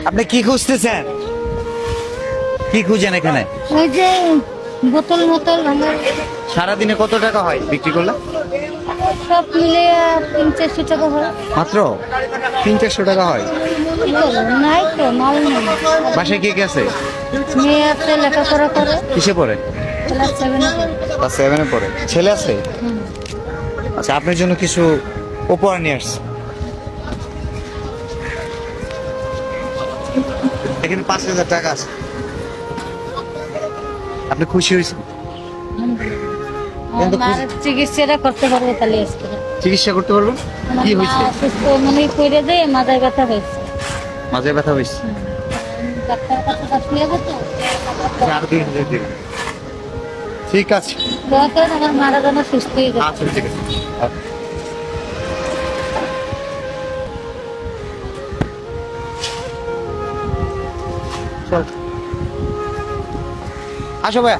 আপনি কি খুঁজতেছেন? কি খুঁজেন এখানে? ওই যে বোতল মোতল আমার সারাদিনে কত টাকা হয় বিক্রি করলে? সব মিলে 300-400 টাকা হয়। মাত্র 300-400 টাকা হয়। কি করবো, নাই তো মাল নেই। বাসায় কে কে আছে? মেয়ে আছে, লেখাপড়া করে, কিসে পড়ে? ক্লাস 7-এ পড়ে। ক্লাস 7-এ পড়ে। ছেলে আছে? হুম। আচ্ছা, আপনার জন্য কিছু উপহার নিয়ে আসছি। এখানে 5,000 টাকা আছে। আপনি খুশি হয়েছেন? কিন্তু আমার মার চিকিৎসাটা করতে পারবো তাহলে আজকে। চিকিৎসা করতে পারবেন? আমার কি মা হয়েছে? অসুস্থ মনে করে দেয়, মাথায় ব্যথা হয়েছে। মাঝে ব্যথা হয়েছে। ডাক্তার কাছে কাছে যাবো তো। আর 2,000 দিবেন। ঠিক আছে। দোয়া করেন আমার মারা যেন সুস্থ হয়ে যায়। আচ্ছা, ঠিক আছে। চল। আসো ভাইয়া।